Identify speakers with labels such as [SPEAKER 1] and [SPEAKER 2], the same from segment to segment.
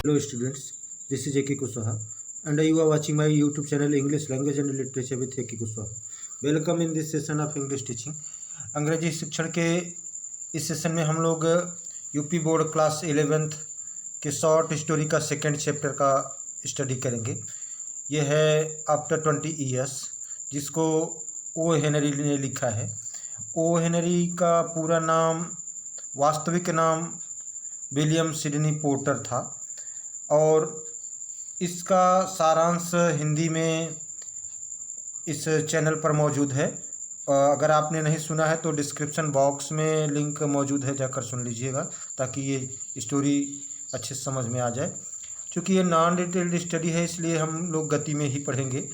[SPEAKER 1] Hello students, this is A.K. Kuswaha and you are watching my YouTube channel English Language and Literature with A.K. Kuswaha. Welcome in this session of English teaching. अंग्रेजी शिक्षण के इस session में हम लोग UP board class 11th के short story का second chapter का स्टडी करेंगे। ये है आफ्टर 20 ईयर्स, जिसको ओ हेनरी ने लिखा है। ओ हेनरी का पूरा नाम, वास्तविक नाम विलियम सिडनी पोर्टर था और इसका सारांश हिंदी में इस चैनल पर मौजूद है। अगर आपने नहीं सुना है तो डिस्क्रिप्शन बॉक्स में लिंक मौजूद है, जाकर सुन लीजिएगा ताकि ये स्टोरी अच्छे से समझ में आ जाए। क्योंकि ये नॉन डिटेल्ड स्टडी है इसलिए हम लोग गति में ही पढ़ेंगे।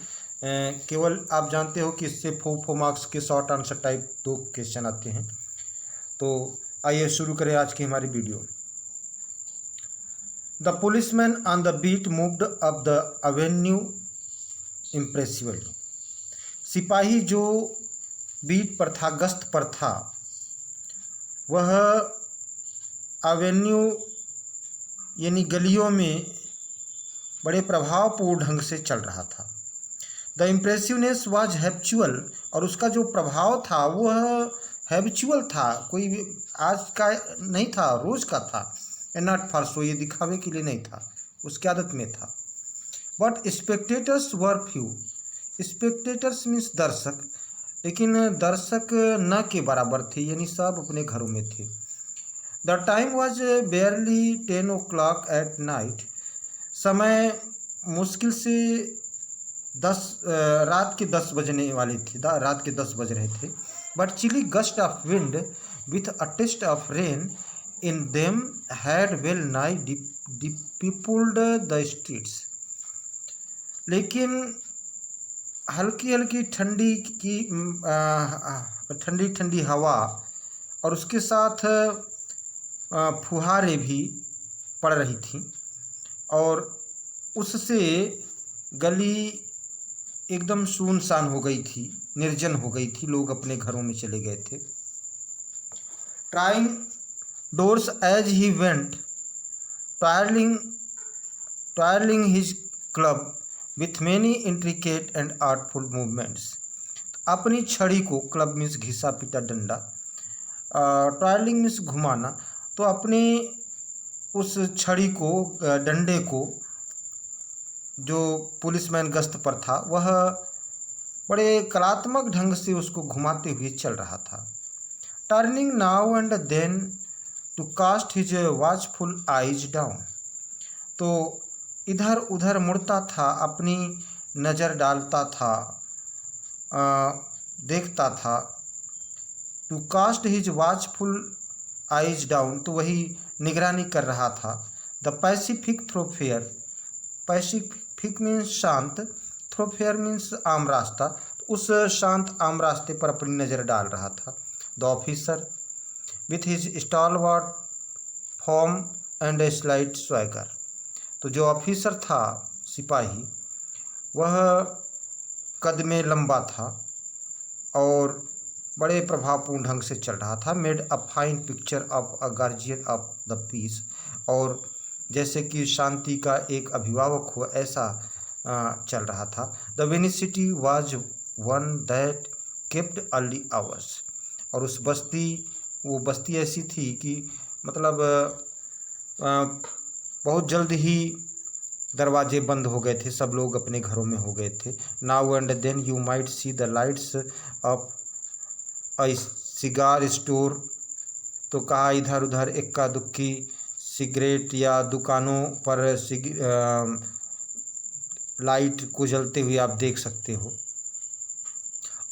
[SPEAKER 1] केवल आप जानते हो कि इससे 4 मार्क्स के शॉर्ट आंसर टाइप 2 क्वेश्चन आते हैं। तो आइए शुरू करें आज की हमारी video. The policeman on the beat moved up the avenue impressively. सिपाही जो बीट पर था, गश्त पर था, वह एवेन्यू यानी गलियों में बड़े प्रभावपूर्ण ढंग से चल रहा था। द इम्प्रेसिवनेस वाज हैबिचुअल, और उसका जो प्रभाव था वह हैबिचुअल था, कोई आज का नहीं था, रोज का था। एंड नॉट फॉर शो, ये दिखावे के लिए नहीं था, उसकी आदत में था। But spectators were few, spectators means दर्शक, लेकिन दर्शक न के बराबर थे, यानी सब अपने घरों में थे। The time was बेयरली 10 o'clock at night, समय मुश्किल से रात के 10 बजने वाली थी, रात के 10 बज रहे थे। But chilly gust of wind with a taste of rain in them had well nigh peopled the streets. लेकिन हल्की हल्की ठंडी हवा और उसके साथ फुहारें भी पड़ रही थी और उससे गली एकदम सुनसान हो गई थी, निर्जन हो गई थी, लोग अपने घरों में चले गए थे। Trying doors as he went, twirling his club with many intricate and artful movements. अपनी छड़ी को, क्लब मीन्स घिसा पीटा डंडा, ट्वायलिंग मीन्स घुमाना, तो अपने उस छड़ी को, डंडे को, जो पुलिसमैन गश्त पर था वह बड़े कलात्मक ढंग से उसको घुमाते हुए चल रहा था। Turning now and then to cast his watchful eyes down, तो इधर उधर मुड़ता था, अपनी नज़र डालता था, देखता था। To cast his watchful eyes down, तो वही निगरानी कर रहा था। The pacific thoroughfare, pacific means शांत, थ्रोफेयर मीन्स आम रास्ता, तो उस शांत आम रास्ते पर अपनी नज़र डाल रहा था। The officer with his stalwart form and a slight swagger, तो जो ऑफिसर था, सिपाही, वह कद में लंबा था और बड़े प्रभावपूर्ण ढंग से चल रहा था। Made a fine picture of a guardian of the peace, और जैसे कि शांति का एक अभिभावक हो ऐसा चल रहा था। द वेनिसिटी was one that kept early hours, और उस वो बस्ती ऐसी थी कि मतलब बहुत जल्द ही दरवाजे बंद हो गए थे, सब लोग अपने घरों में हो गए थे। Now and then you might see the lights of a cigar store, तो कहा इधर उधर इक्का दुक्की सिगरेट या दुकानों पर लाइट को जलते हुए आप देख सकते हो।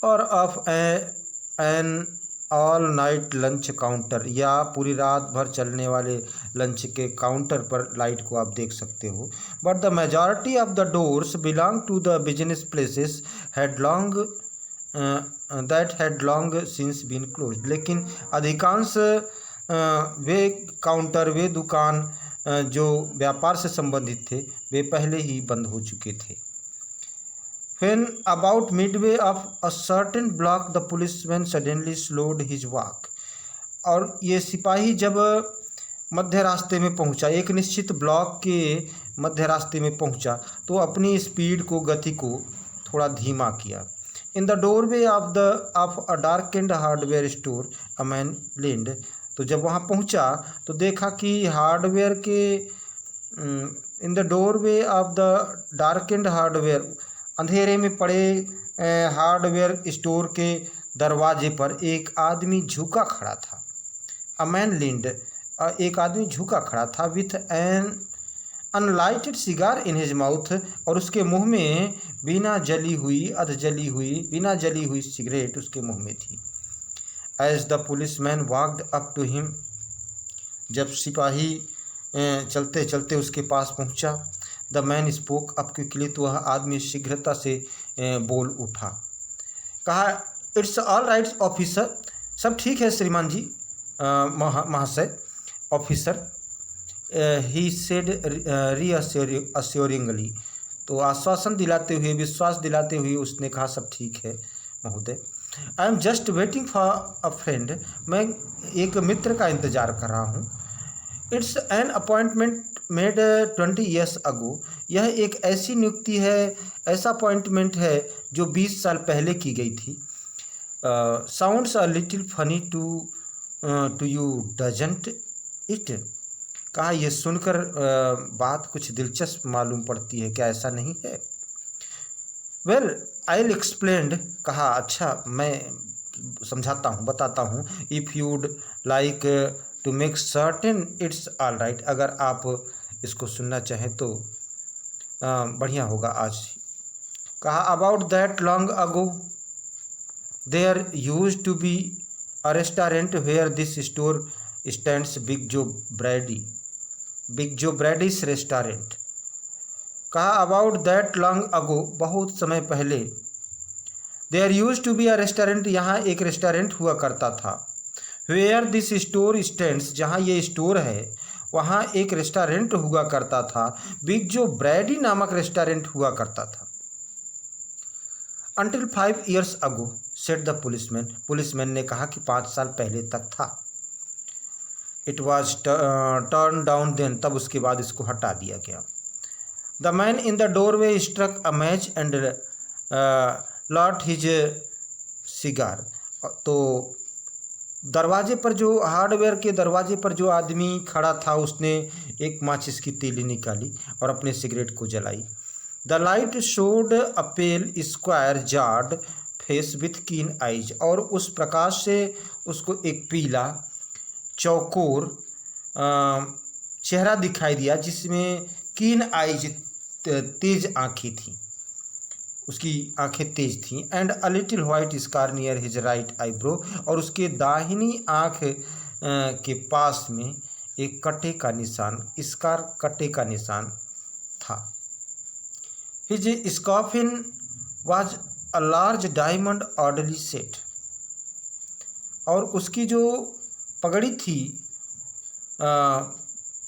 [SPEAKER 1] Or of an all night lunch counter, या पूरी रात भर चलने वाले लंच के काउंटर पर लाइट को आप देख सकते हो। But the majority of the doors belong to the business places had long since been closed, लेकिन अधिकांश वे काउंटर, वे दुकान जो व्यापार से संबंधित थे, वे पहले ही बंद हो चुके थे। When about midway of a certain block, the policeman suddenly slowed his walk, और ये सिपाही जब मध्य रास्ते में पहुंचा, एक निश्चित ब्लॉक के मध्य रास्ते में पहुंचा तो अपनी स्पीड को, गति को थोड़ा धीमा किया। इन the doorway of a darkened hardware store a man leaned. तो जब वहाँ पहुँचा तो देखा कि हार्डवेयर के इन the doorway of the darkened hardware, अंधेरे में पड़े हार्डवेयर स्टोर के दरवाजे पर एक आदमी झुका खड़ा था। अ मैन लीन्ड, एक आदमी झुका खड़ा था, with an unlighted cigar in his mouth, और उसके मुंह में बिना जली हुई सिगरेट उसके मुंह में थी। As the policeman walked up to him, जब सिपाही चलते चलते उसके पास पहुंचा, the man spoke up quickly, तो वह आदमी शीघ्रता से बोल उठा। कहा, इट्स ऑल राइट ऑफिसर, सब ठीक है श्रीमान जी, महाशय, ऑफिसर। ही सेड रीअश्योरिंगली, तो आश्वासन दिलाते हुए, विश्वास दिलाते हुए उसने कहा, सब ठीक है महोदय। I am just waiting for a friend, मैं एक मित्र का इंतज़ार कर रहा हूँ। It's an appointment made 20 years अगो, यह एक ऐसी नियुक्ति है, ऐसा अपॉइंटमेंट है जो 20 साल पहले की गई थी। Sounds a little funny to you doesn't it, कहा, यह सुनकर बात कुछ दिलचस्प मालूम पड़ती है, क्या ऐसा नहीं है? वेल आई विल एक्सप्लेन, कहा, अच्छा मैं समझाता हूँ, बताता हूँ। If you'd like to make certain it's all right, अगर आप इसको सुनना चाहें तो बढ़िया होगा आज। कहा, about that long ago there used to be a restaurant where this store stands, big Joe Brady's restaurant. कहा, अबाउट दैट लॉन्ग अगो, बहुत समय पहले, there used to be a restaurant, यहाँ एक रेस्टोरेंट हुआ करता था। वेयर दिस स्टोर स्टैंड्स, जहाँ ये स्टोर है वहाँ एक रेस्टोरेंट हुआ करता था। बिग जो ब्रैडी नामक रेस्टोरेंट हुआ करता था। Until 5 years ago said the policeman, policeman ने कहा कि 5 साल पहले तक था। It was turn down then, तब उसके बाद इसको हटा दिया गया। The man in the doorway struck a match and lit his cigar, तो दरवाजे पर जो, हार्डवेयर के दरवाजे पर जो आदमी खड़ा था उसने एक माचिस की तीली निकाली और अपने सिगरेट को जलाई। The light showed a pale square jawed face with keen eyes, और उस प्रकाश से उसको एक पीला चौकोर चेहरा दिखाई दिया जिसमें कीन आइज, तेज आँखें थीं, उसकी आंखें तेज थीं। And a little white scar near his right eyebrow, और उसके दाहिनी आँख के पास में एक कटे का निशान, स्कार, कटे का निशान था। His scarfpin was a large diamond orderly set, और उसकी जो पगड़ी थी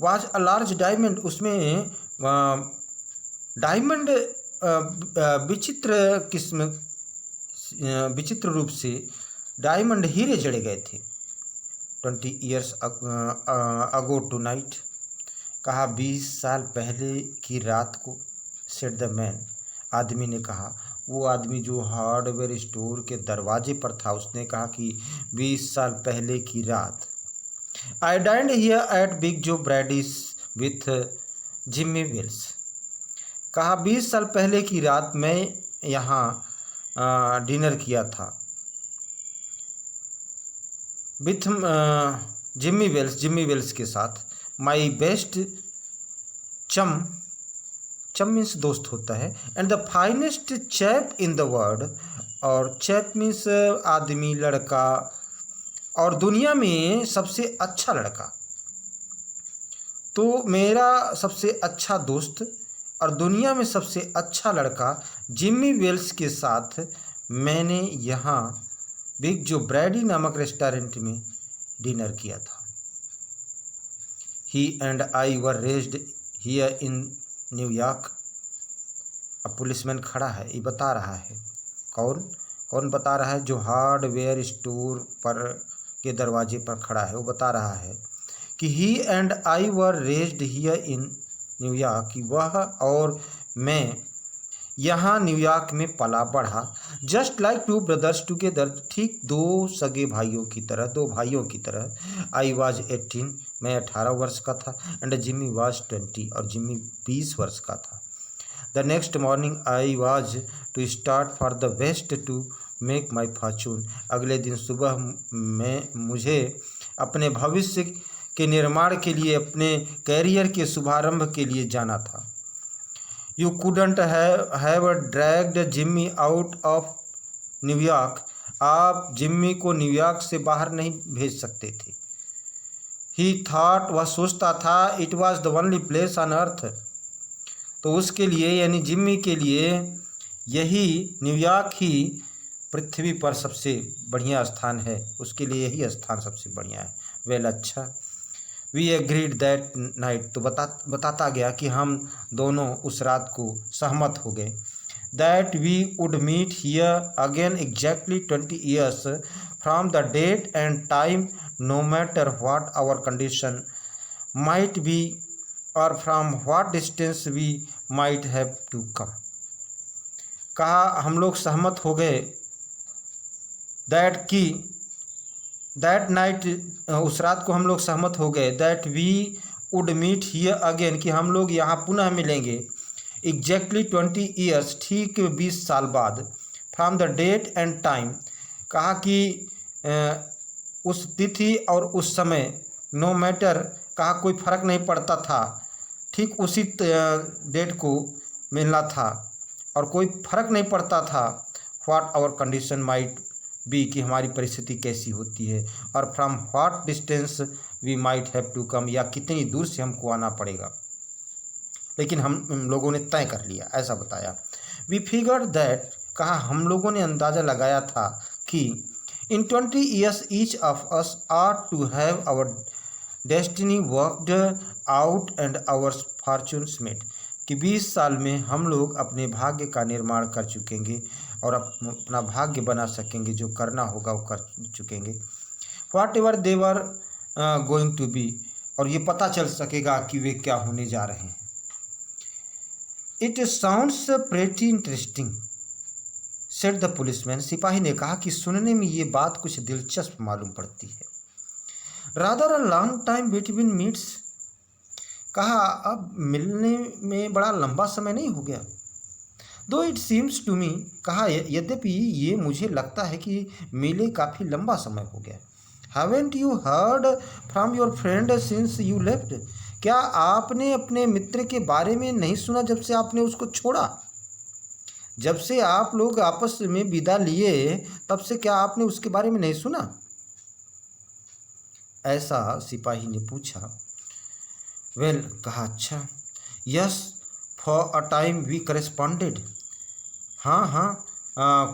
[SPEAKER 1] वाज अ लार्ज डायमंड, उसमें डायमंड विचित्र किस्म, विचित्र रूप से डायमंड हीरे जड़े गए थे। 20 years अगो टू नाइट, कहा, 20 साल पहले की रात को। सेड द मैन, आदमी ने कहा, वो आदमी जो हार्डवेयर स्टोर के दरवाजे पर था, उसने कहा कि 20 साल पहले की रात। आई डाइंड here eight big Joe ब्रैडिस with Jimmy Wales, कहा, 20 साल पहले की रात मैं यहाँ डिनर किया था विथ जिम्मी वेल्स के साथ। माई बेस्ट चम मीन्स दोस्त होता है, and the finest chap in the world, और चैप मीन्स आदमी, लड़का, और दुनिया में सबसे अच्छा लड़का। तो मेरा सबसे अच्छा दोस्त और दुनिया में सबसे अच्छा लड़का जिम्मी वेल्स के साथ मैंने यहाँ बिग जो ब्रैडी नामक रेस्टोरेंट में डिनर किया था। He and I were raised here in New York. अब पुलिसमैन खड़ा है, ये बता रहा है, कौन बता रहा है? जो हार्डवेयर स्टोर पर के दरवाजे पर खड़ा है, वो बता रहा है कि he and I were raised here in New York, कि वह और मैं यहाँ न्यूयॉर्क में पला बढ़ा। Just like two brothers together, ठीक दो सगे भाइयों की तरह, दो भाइयों की तरह। आई वॉज 18, मैं 18 वर्ष का था। एंड जिम्मी वॉज 20, और जिम्मी 20 वर्ष का था। The next morning I was to start for the waste to make my fortune, अगले दिन सुबह मुझे अपने भविष्य के निर्माण के लिए, अपने कैरियर के शुभारंभ के लिए जाना था। You couldn't have dragged Jimmy out of New York, आप जिम्मी को न्यूयॉर्क से बाहर नहीं भेज सकते थे। ही थॉट, वह सोचता था, it was the only place on earth, तो उसके लिए यानी जिम्मी के लिए यही न्यूयॉर्क ही पृथ्वी पर सबसे बढ़िया स्थान है, उसके लिए यही स्थान सबसे बढ़िया है। वेल अच्छा, वी एग्रीड दैट नाइट, तो बताता गया कि हम दोनों उस रात को सहमत हो गए। That we would meet here again exactly 20 years from the date and time, no matter what our condition might be और from what distance we might have to come. कहा हम लोग सहमत हो गए दैट नाइट, उस रात को हम लोग सहमत हो गए। That we would meet here again, कि हम लोग यहाँ पुनः मिलेंगे। एग्जैक्टली 20 years, ठीक 20 साल बाद। From the date and time, कहा कि उस तिथि और उस समय, नो मैटर, कहा कोई फर्क नहीं पड़ता था, ठीक उसी डेट को मिलना था और कोई फर्क नहीं पड़ता था। What our condition might be, कि हमारी परिस्थिति कैसी होती है, और from what distance we might have to come, या कितनी दूर से हमको आना पड़ेगा, लेकिन हम लोगों ने तय कर लिया, ऐसा बताया। वी फिगर्ड दैट, कहा हम लोगों ने अंदाज़ा लगाया था कि in 20 years each of us are to have our destiny worked out and our fortunes made, कि 20 साल में हम लोग अपने भाग्य का निर्माण कर चुकेंगे और अपना भाग्य बना सकेंगे, जो करना होगा वो कर चुकेंगे। Whatever they were going to be, और ये पता चल सकेगा कि वे क्या होने जा रहे हैं। It sounds pretty interesting said the policeman, सिपाही ने कहा कि सुनने में ये बात कुछ दिलचस्प मालूम पड़ती है। रादर अ लॉन्ग टाइम बिटवीन मीट्स, कहा अब मिलने में बड़ा लंबा समय नहीं हो गया। दो इट सीम्स टू मी, कहा यद्यपि ये मुझे लगता है कि मिले काफ़ी लंबा समय हो गया। Haven't you heard from your friend since you left, क्या आपने अपने मित्र के बारे में नहीं सुना जब से आपने उसको छोड़ा? जब से आप लोग आपस में विदा लिए तब से क्या आपने उसके बारे में नहीं सुना? ऐसा सिपाही ने पूछा। वेल, कहा अच्छा। Yes, for a time we corresponded, हाँ,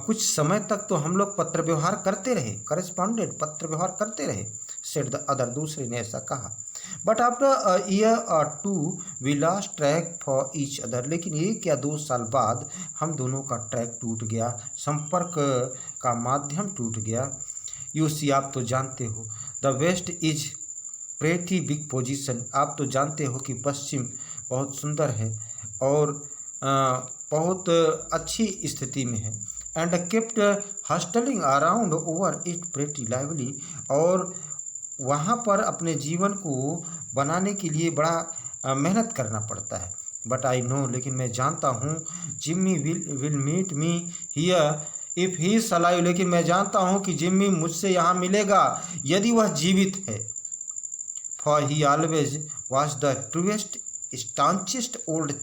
[SPEAKER 1] कुछ समय तक तो हम लोग पत्र व्यवहार करते रहे। करेस्पॉन्डेड, पत्र व्यवहार करते रहे। सेड द अदर, दूसरे ने ऐसा कहा। But after a year or two we lost track for each other, लेकिन 1 या 2 साल बाद हम दोनों का ट्रैक टूट गया, संपर्क का माध्यम टूट गया। यू सी, आप तो जानते हो, the west is pretty big position, आप तो जानते हो कि पश्चिम बहुत सुंदर है और बहुत अच्छी स्थिति में है। And kept hustling around over it pretty lively, और वहाँ पर अपने जीवन को बनाने के लिए बड़ा मेहनत करना पड़ता है। बट आई नो, लेकिन मैं जानता हूँ, Jimmy will meet me here if he is alive, लेकिन मैं जानता हूँ कि जिम्मी मुझसे यहाँ मिलेगा यदि वह जीवित है। For he always was the truest stanchest old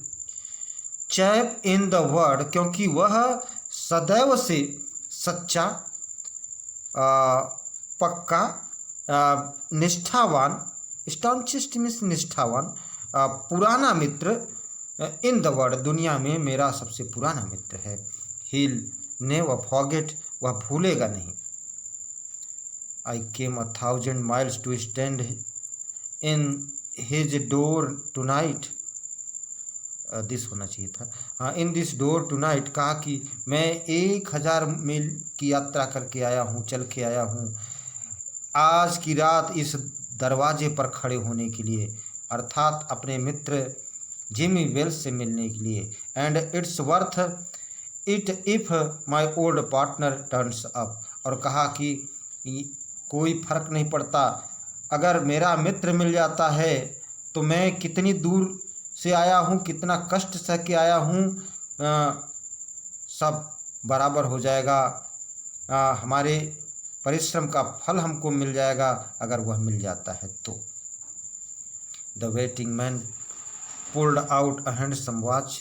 [SPEAKER 1] chap in the world, क्योंकि वह सदैव से सच्चा, पक्का, निष्ठावान, स्टांचेस्ट मीन्स निष्ठावान, पुराना मित्र, इन द वर्ल्ड, दुनिया में मेरा सबसे पुराना मित्र है। He'll never forget, वह भूलेगा नहीं। I came 1,000 miles to stand in his door tonight, this होना चाहिए था, in this door tonight, कहा कि मैं 1000 मील की यात्रा करके आया हूँ, चल के आया हूँ आज की रात इस दरवाजे पर खड़े होने के लिए, अर्थात अपने मित्र जिमी वेल्स से मिलने के लिए। And it's worth it if my old partner turns up, और कहा कि कोई फर्क नहीं पड़ता, अगर मेरा मित्र मिल जाता है तो मैं कितनी दूर से आया हूँ, कितना कष्ट सह के आया हूँ, सब बराबर हो जाएगा। हमारे परिश्रम का फल हमको मिल जाएगा अगर वह मिल जाता है तो। The waiting man pulled out a handsome watch,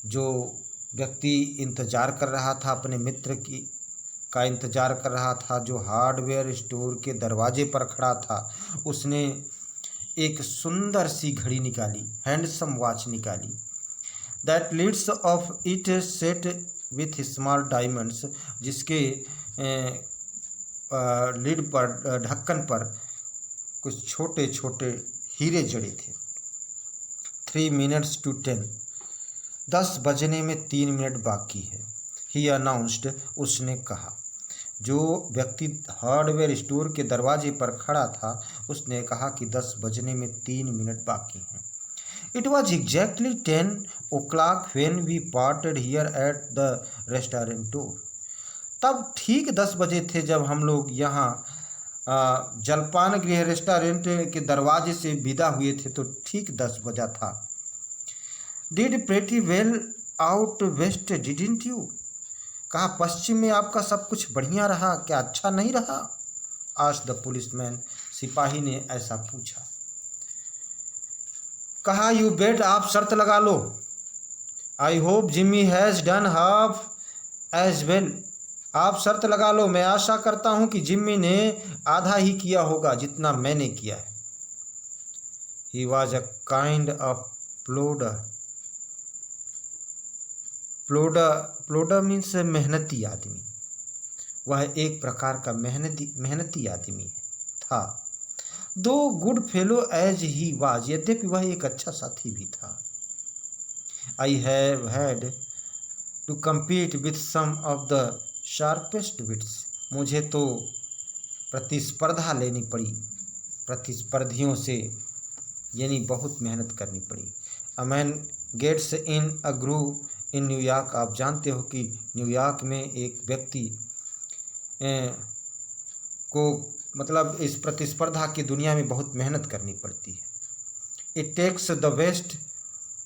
[SPEAKER 1] जो व्यक्ति इंतज़ार कर रहा था, अपने मित्र का इंतज़ार कर रहा था, जो हार्डवेयर स्टोर के दरवाजे पर खड़ा था, उसने एक सुंदर सी घड़ी निकाली, हैंडसम वॉच निकाली। That leads of it set with small diamonds, जिसके लीड पर, ढक्कन पर कुछ छोटे छोटे हीरे जड़े थे। 3 minutes to 10, 10 बजने में 3 मिनट बाकी है। ही अनाउंस्ड, उसने कहा। जो व्यक्ति हार्डवेयर स्टोर के दरवाजे पर खड़ा था, उसने कहा कि 10 बजने में 3 मिनट बाकी हैं। It was exactly 10 o'clock when we parted here at the restaurant door. तब ठीक 10 बजे थे जब हम लोग यहाँ जलपान गृह रेस्टोरेंट के दरवाजे से विदा हुए थे, तो ठीक 10 बजा था। Did pretty well out west didn't you, कहा पश्चिम में आपका सब कुछ बढ़िया रहा, क्या अच्छा नहीं रहा? आस्क्ड द पुलिसमैन, सिपाही ने ऐसा पूछा। कहा यू बेट, आप शर्त लगा लो। I hope Jimmy has done half as well, आप शर्त लगा लो, मैं आशा करता हूं कि जिम्मी ने आधा ही किया होगा जितना मैंने किया है। He was a kind of plodder, plodder means मेहनती आदमी, वह एक प्रकार का मेहनती आदमी था। Though good fellow as he was, यद्यपि वह एक अच्छा साथी भी था। I have had to compete with some of the sharpest wits, मुझे तो प्रतिस्पर्धा लेनी पड़ी प्रतिस्पर्धियों से, यानी बहुत मेहनत करनी पड़ी। A man gets in a groove in New York, आप जानते हो कि न्यूयॉर्क में एक व्यक्ति को मतलब इस प्रतिस्पर्धा की दुनिया में बहुत मेहनत करनी पड़ती है। It takes the waste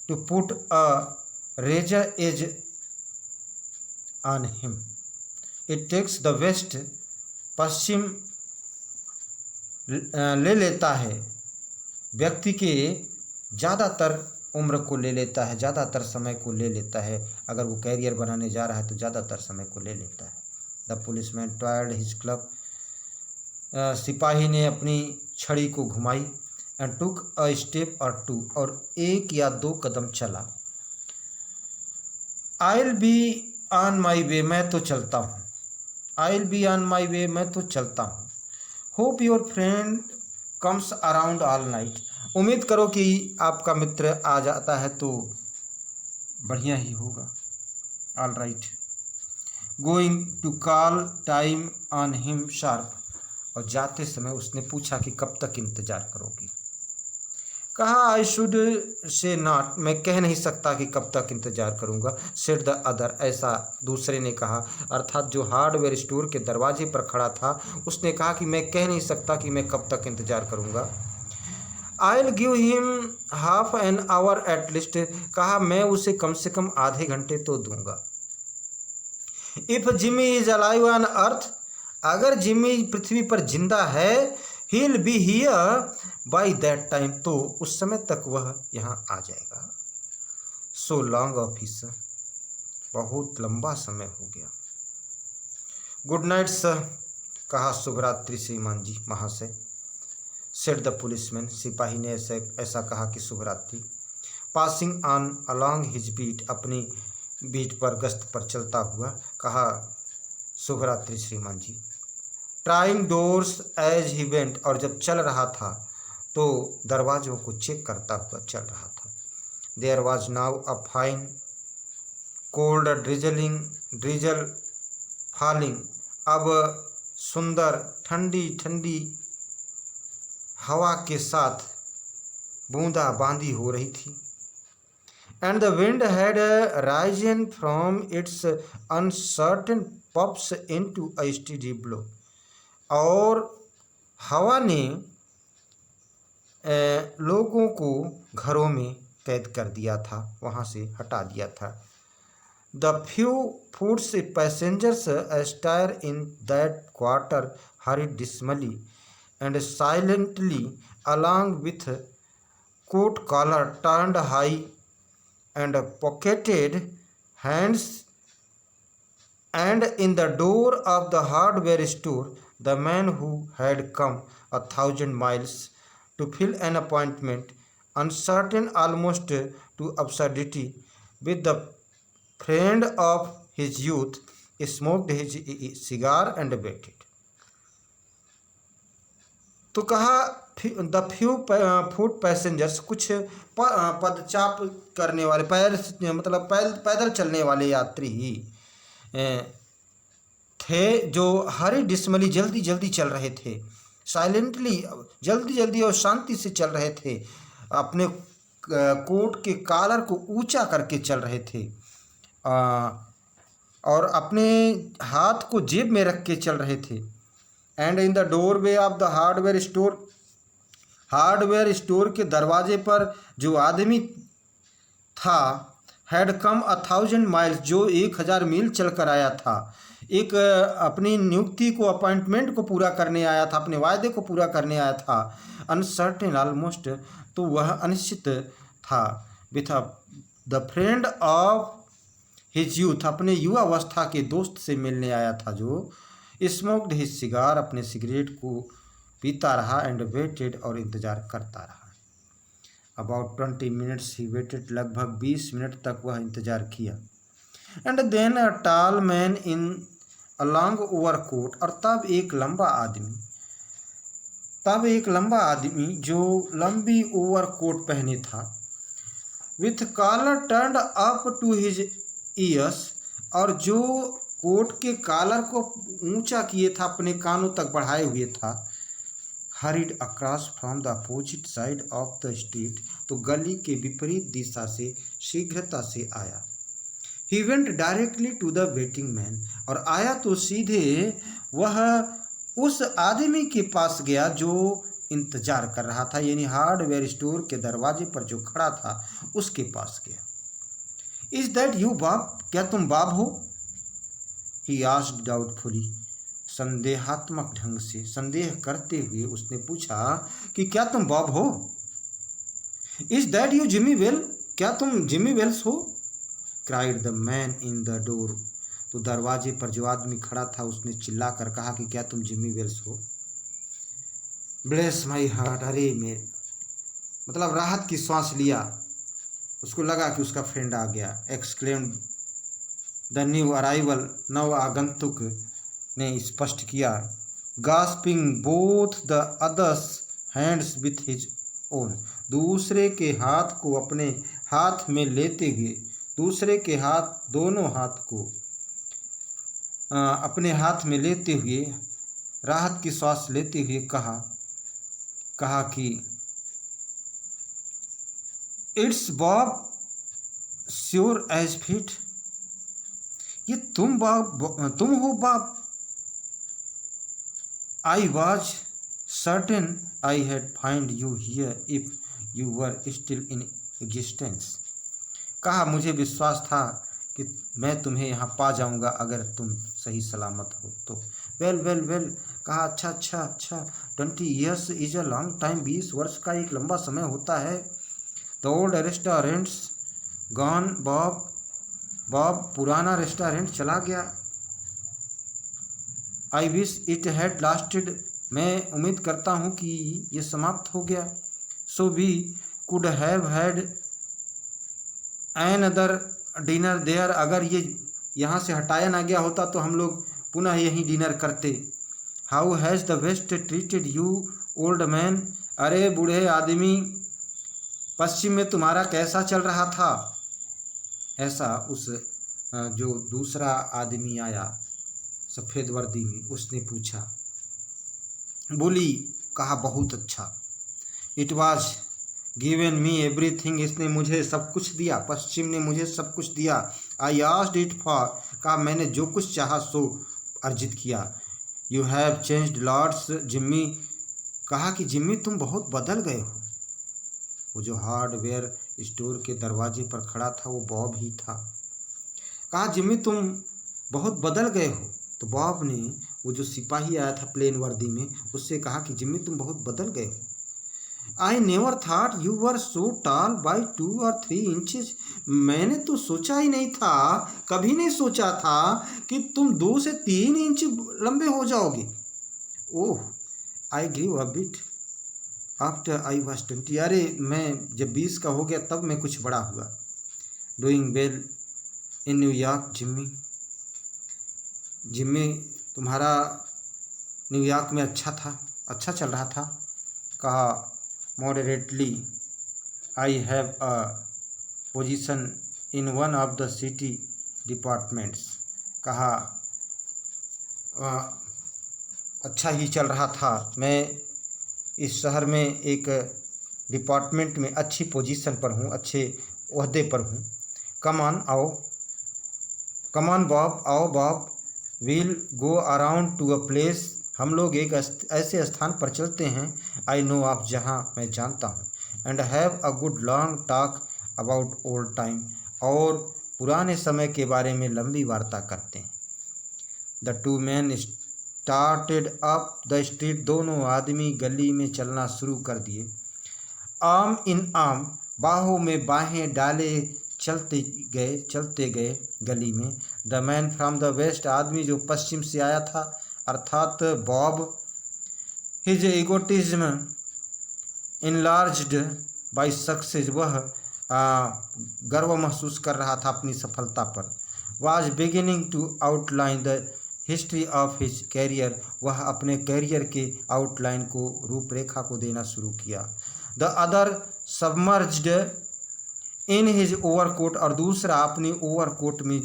[SPEAKER 1] to put a razor edge on him, it takes the West, पश्चिम ले लेता है व्यक्ति के ज़्यादातर उम्र को ले लेता है, ज़्यादातर समय को ले लेता है। अगर वो कैरियर बनाने जा रहा है तो ज़्यादातर समय को ले लेता है। The policeman tried his club, सिपाही ने अपनी छड़ी को घुमाई। And took a step or two, और 1 या 2 कदम चला। I will be on my way, मैं तो चलता हूँ। I will be on my way, मैं तो चलता हूँ। Hope your friend comes around all night, उम्मीद करो कि आपका मित्र आ जाता है तो बढ़िया ही होगा। All right. Going to call time on him sharp, और जाते समय उसने पूछा कि कब तक इंतज़ार करोगी? कहा आई शुड से नॉट, मैं कह नहीं सकता कि कब तक इंतज़ार करूंगा। सेड द अदर, ऐसा दूसरे ने कहा, अर्थात जो हार्डवेयर स्टोर के दरवाजे पर खड़ा था उसने कहा कि मैं कह नहीं सकता कि मैं कब तक इंतज़ार करूंगा। I will give him half an hour at least, कहा मैं उसे कम से कम आधे घंटे तो दूंगा। If Jimmy is alive on earth, अगर जिमी पृथ्वी पर जिंदा है, he will be here by that time, तो उस समय तक वह यहाँ आ जाएगा। सो लॉन्ग ऑफिसर, बहुत लंबा समय हो गया। गुड नाइट सर, कहा शुभ रात्रि श्रीमान जी महाशय। सेड द पुलिसमैन, सिपाही ने ऐसा कहा कि शुभ रात्रि। Passing on along his beat, अपनी बीट पर गश्त पर चलता हुआ कहा शुभ रात्रि श्रीमान जी। Trying doors as he went, और जब चल रहा था तो दरवाजों को चेक करता हुआ चल रहा था। There was now a fine cold drizzle falling, अब सुंदर ठंडी ठंडी हवा के साथ बूंदाबांदी हो रही थी। And the wind had Ryzen from its uncertain pups into a steady blow. और हवा ने लोगों को घरों में कैद कर दिया था, वहाँ से हटा दिया था। The few foot passengers astir in that quarter hurried dismally and silently along with coat collar turned high and pocketed hands, and in the door of the hardware store the man who had come 1,000 miles to fill an appointment, uncertain almost to absurdity, with the friend of his youth, smoked his cigar and waited. तो कहा the few food passengers, कुछ पदचाप करने वाले, मतलब पैदल चलने वाले यात्री ही थे जो हरी डिस्मली जल्दी जल्दी चल रहे थे, साइलेंटली जल्दी जल्दी और शांति से चल रहे थे, अपने कोट के कॉलर को ऊंचा करके चल रहे थे और अपने हाथ को जेब में रख के चल रहे थे। And in the doorway of the hardware store, hardware store के दरवाजे पर जो आदमी था, हैड कम 1,000 माइल्स, जो 1,000 मील चल कर आया था, एक अपनी नियुक्ति को, अपॉइंटमेंट को पूरा करने आया था, अपने वायदे को पूरा करने आया था। अनसर्टेन ऑलमोस्ट, तो वह अनिश्चित था। With the friend of his youth, अपने युवावस्था के दोस्त से मिलने आया था, जो स्मोक्ड हिज सिगार, अपने सिगरेट को पीता रहा, एंड वेटेड, और इंतज़ार करता रहा। अबाउट 20 मिनट्स ही वेटेड, लगभग 20 मिनट तक वह इंतज़ार किया। And then a tall man in a long overcoat, और तब एक लंबा आदमी जो लंबी ओवरकोट पहने था, with collar turned up to his ears, और जो कोट के कॉलर को ऊंचा किए था, अपने कानों तक बढ़ाए हुए था, hurried across from the opposite side of the street, तो गली के विपरीत दिशा से शीघ्रता से आया। He went directly to the waiting man, और आया तो सीधे वह उस आदमी के पास गया जो इंतजार कर रहा था, यानी हार्डवेयर स्टोर के दरवाजे पर जो खड़ा था उसके पास गया। इज दैट यू बाब, क्या तुम बाब हो? ही आस्क्ड डाउटफुली, संदेहात्मक ढंग से, संदेह करते हुए उसने पूछा कि क्या तुम बॉब हो? Is that you Jimmy well, क्या तुम जिमी वेल्स हो? Cried the man in the door, तो दरवाजे पर जो आदमी खड़ा था उसने चिल्लाकर कहा कि क्या तुम जिमी वेल्स हो? ब्लेस माई हार्ट, अरे मेरे, मतलब राहत की सांस लिया, उसको लगा कि उसका फ्रेंड आ गया। एक्सक्लेम्ड द न्यू अराइवल, नव आगंतुक ने स्पष्ट किया। Grasping both the other's hands with his own, दूसरे के हाथ को अपने हाथ में लेते हुए, दूसरे के हाथ, दोनों हाथ को अपने हाथ में लेते हुए, राहत की सांस लेते हुए कहा कि it's Bob sure as fate, ये तुम हो Bob? I was certain I had find you here if you were still in existence, कहा मुझे विश्वास था कि मैं तुम्हें यहाँ पा जाऊँगा अगर तुम सही सलामत हो तो। वेल वेल वेल, कहा अच्छा, 20 years is a long time, 20 वर्ष का एक लंबा समय होता है। The old restaurant's gone Bob, पुराना रेस्टोरेंट चला गया। I wish it had lasted, मैं उम्मीद करता हूँ कि ये समाप्त हो गया। So we could have had another dinner there, अगर ये यहाँ से हटाया ना गया होता तो हम लोग पुनः यहीं डिनर करते। How has the west treated you old man, अरे बूढ़े आदमी, पश्चिम में तुम्हारा कैसा चल रहा था? ऐसा उस जो दूसरा आदमी आया सफ़ेद वर्दी में, उसने पूछा। बोली, कहा बहुत अच्छा। It was given me everything, इसने मुझे सब कुछ दिया, पश्चिम ने मुझे सब कुछ दिया। आई आस्क्ड इट फॉर, कहा मैंने जो कुछ चाहा सो अर्जित किया। You have changed lots Jimmy, कहा कि जिम्मी तुम बहुत बदल गए हो। वो जो हार्डवेयर स्टोर के दरवाजे पर खड़ा था वो बॉब ही था। कहा जिम्मी तुम बहुत बदल गए हो। तो बॉब ने, वो जो सिपाही आया था प्लेन वर्दी में, उससे कहा कि जिम्मी तुम बहुत बदल गए हो। I never thought you were so tall by 2 or 3 inches, मैंने तो सोचा ही नहीं था, कभी नहीं सोचा था कि तुम 2 से 3 इंच लंबे हो जाओगे। Oh I grew a bit after I was 20, अरे मैं जब 20 का हो गया तब मैं कुछ बड़ा हुआ। Doing well in New York Jimmy, Jimmy तुम्हारा न्यूयॉर्क में अच्छा था, अच्छा चल रहा था। कहा moderately, I have a position in one of the city departments, कहा अच्छा ही चल रहा था, मैं इस शहर में एक डिपार्टमेंट में अच्छी पोजीशन पर हूँ, अच्छे ओहदे पर हूँ। कम ऑन आओ, कम ऑन बॉब, आओ Bob, we'll go around to a place, हम लोग एक ऐसे स्थान पर चलते हैं, आई नो ऑफ, जहाँ मैं जानता हूँ, and have a good long talk about old time, और पुराने समय के बारे में लंबी वार्ता करते हैं। The two man started up the street, दोनों आदमी गली में चलना शुरू कर दिए। आर्म इन आर्म, बाहों में बाहें डाले चलते गए गली में। The man from the waste, आदमी जो पश्चिम से आया था अर्थात Bob, his egotism enlarged by success, वह गर्व महसूस कर रहा था अपनी सफलता पर। Was beginning to outline the history of his career, वह अपने कैरियर के आउटलाइन को, रूपरेखा को देना शुरू किया। The other submerged in his overcoat, और दूसरा अपनी ओवरकोट में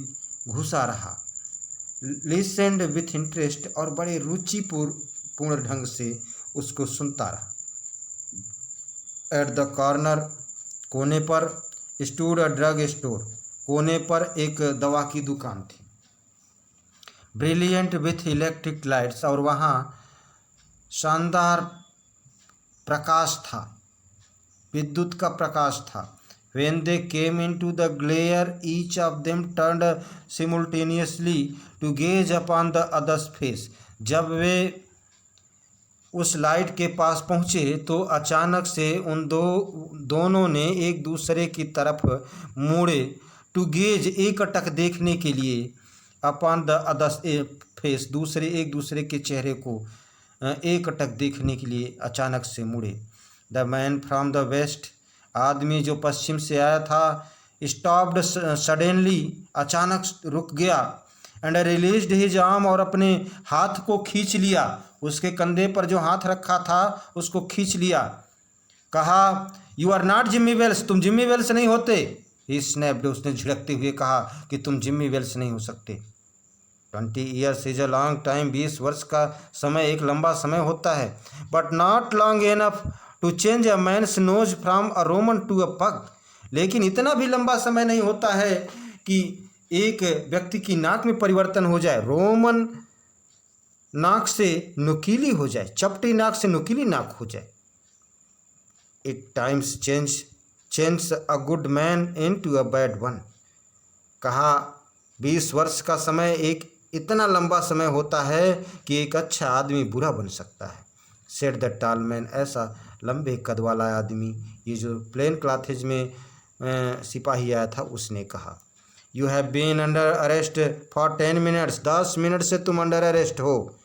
[SPEAKER 1] घुसा रहा। लिसेंड विथ इंटरेस्ट, और बड़े रुचिपूर्ण ढंग से उसको सुनता रहा। एट द कॉर्नर, कोने पर, स्टूड अ ड्रग स्टोर, कोने पर एक दवा की दुकान थी। ब्रिलियंट विथ इलेक्ट्रिक लाइट्स, और वहाँ शानदार प्रकाश था, विद्युत का प्रकाश था। When they came into the glare, each of them turned simultaneously to gaze upon the other's face. जब वे उस लाइट के पास पहुँचे तो अचानक से उन दोनों ने एक दूसरे की तरफ मुड़े, टू गेज, एकटक देखने के लिए, अपॉन द अदर्स फेस, एक दूसरे के चेहरे को एकटक देखने के लिए अचानक से मुड़े। The man from the waste, आदमी जो पश्चिम से आया था, स्टॉप्ड सडनली, अचानक रुक गया, एंड रिलीज्ड हिज आर्म, और अपने हाथ को खींच लिया, उसके कंधे पर जो हाथ रखा था उसको खींच लिया। कहा you are not Jimmy Wells, तुम जिम्मी वेल्स नहीं होते। ही स्नैप्ड, उसने झिड़कते हुए कहा कि तुम जिम्मी वेल्स नहीं हो सकते। 20 years is a long time, 20 वर्ष का समय एक लंबा समय होता है। But not long enough to change a man's nose from a Roman to a pug, लेकिन इतना भी लंबा समय नहीं होता है कि एक व्यक्ति की नाक में परिवर्तन हो जाए, रोमन नाक से नुकीली हो जाए, चपटी नाक से नुकीली नाक हो जाए। It times change a good man into a bad one, कहा 20 वर्ष का समय एक इतना लंबा समय होता है कि एक अच्छा आदमी बुरा बन सकता है। सेड द टॉल मैन, ऐसा लंबे कद वाला आदमी, ये जो प्लेन क्लॉथेज में सिपाही आया था, उसने कहा you have been under arrest for 10 minutes, 10 minute से तुम अंडर अरेस्ट हो।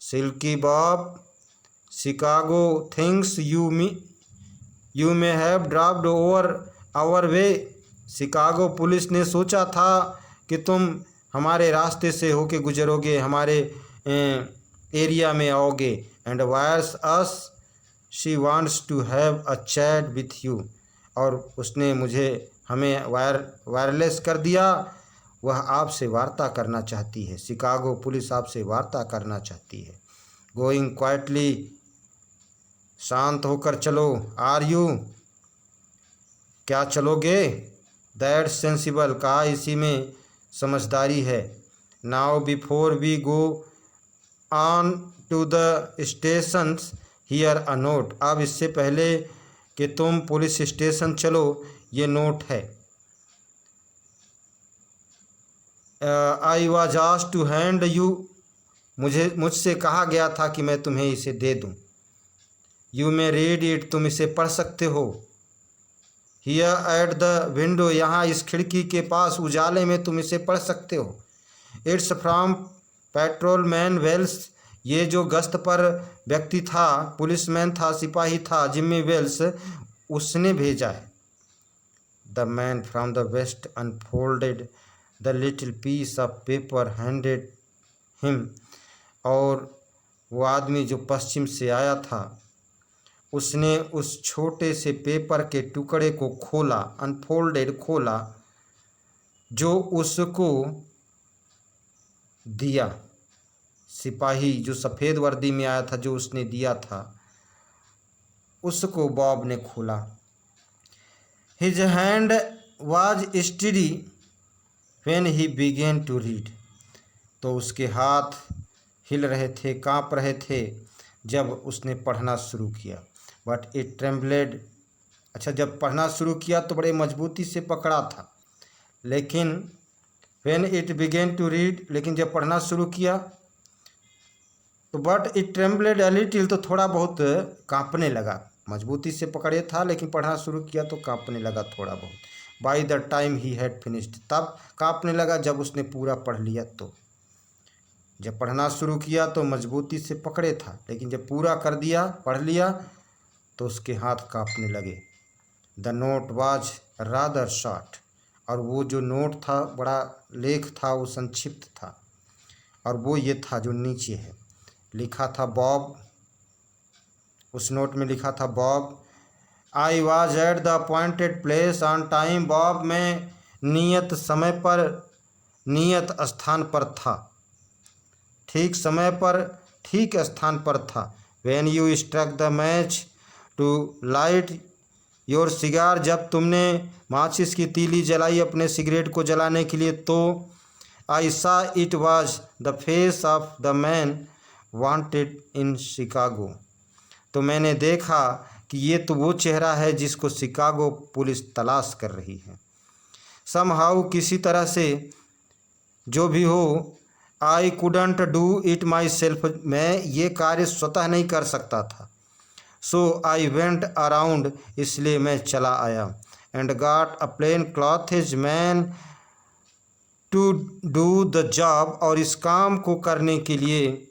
[SPEAKER 1] Silky Bob, Chicago thinks you may have dropped over our way, Chicago police ने सोचा था कि तुम हमारे रास्ते से होके गुजरोगे, हमारे एरिया में आओगे। And wires us she wants to have a chat with you, और उसने हमें वायरलेस कर दिया, वह आपसे वार्ता करना चाहती है, शिकागो पुलिस आपसे वार्ता करना चाहती है। गोइंग क्वाइटली शांत होकर चलो। आर यू, क्या चलोगे? दैट सेंसिबल, कहा इसी में समझदारी है। Now before we go on to the station here a note, अब इससे पहले कि तुम पुलिस स्टेशन चलो, ये नोट है। I was asked to hand you, मुझसे कहा गया था कि मैं तुम्हें इसे दे दूं। यू मे रीड इट, तुम इसे पढ़ सकते हो। हियर एट द विंडो, यहाँ इस खिड़की के पास उजाले में तुम इसे पढ़ सकते हो। इट्स फ्रॉम पेट्रोलमैन वेल्स, ये जो गश्त पर व्यक्ति था, पुलिसमैन था, सिपाही था, जिम्मी वेल्स, उसने भेजा है। The man from the west unfolded the little piece of paper handed him, और वो आदमी जो पश्चिम से आया था, उसने उस छोटे से पेपर के टुकड़े को खोला, अनफोल्डेड खोला, जो उसको दिया। सिपाही जो सफ़ेद वर्दी में आया था, जो उसने दिया था, उसको बॉब ने खोला। His hand was steady when he began to read, तो उसके हाथ हिल रहे थे, काँप रहे थे जब उसने पढ़ना शुरू किया। बट इट ट्रेम्बलेड, अच्छा जब पढ़ना शुरू किया तो बड़े मजबूती से पकड़ा था, लेकिन when it began to read, लेकिन जब पढ़ना शुरू किया तो but it trembled a little, तो थोड़ा बहुत काँपने लगा। मजबूती से पकड़े था लेकिन पढ़ना शुरू किया तो काँपने लगा थोड़ा बहुत। By the time he had finished, तब काँपने लगा जब उसने पूरा पढ़ लिया। तो जब पढ़ना शुरू किया तो मजबूती से पकड़े था, लेकिन जब पूरा कर दिया, पढ़ लिया, तो उसके हाथ काँपने लगे। The note was rather short, और वो जो नोट था, बड़ा लेख था, वो संक्षिप्त था, और वो ये था जो नीचे है, लिखा था बॉब। उस नोट में लिखा था Bob, I was at the appointed place on time, Bob मैं नियत समय पर, नियत स्थान पर था, ठीक समय पर, ठीक स्थान पर था। When you struck the match to light your cigar, जब तुमने माचिस की तीली जलाई अपने सिगरेट को जलाने के लिए, तो आई सा it was the face of the man wanted in Chicago, तो मैंने देखा कि ये तो वो चेहरा है जिसको शिकागो पुलिस तलाश कर रही है। समहाउ, किसी तरह से, जो भी हो, I couldn't do it my self, मैं ये कार्य स्वतः नहीं कर सकता था। सो आई वेंट अराउंड, इसलिए मैं चला आया। And got a plain clothes man to do the job, और इस काम को करने के लिए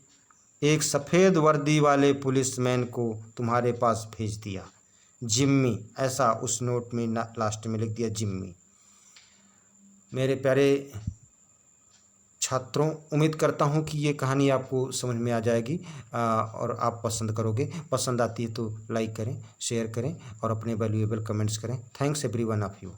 [SPEAKER 1] एक सफ़ेद वर्दी वाले पुलिसमैन को तुम्हारे पास भेज दिया। जिम्मी, ऐसा उस नोट में लास्ट में लिख दिया, जिम्मी। मेरे प्यारे छात्रों, उम्मीद करता हूँ कि ये कहानी आपको समझ में आ जाएगी और आप पसंद करोगे। पसंद आती है तो लाइक करें, शेयर करें और अपने वैल्यूएबल कमेंट्स करें। Thanks everyone of you.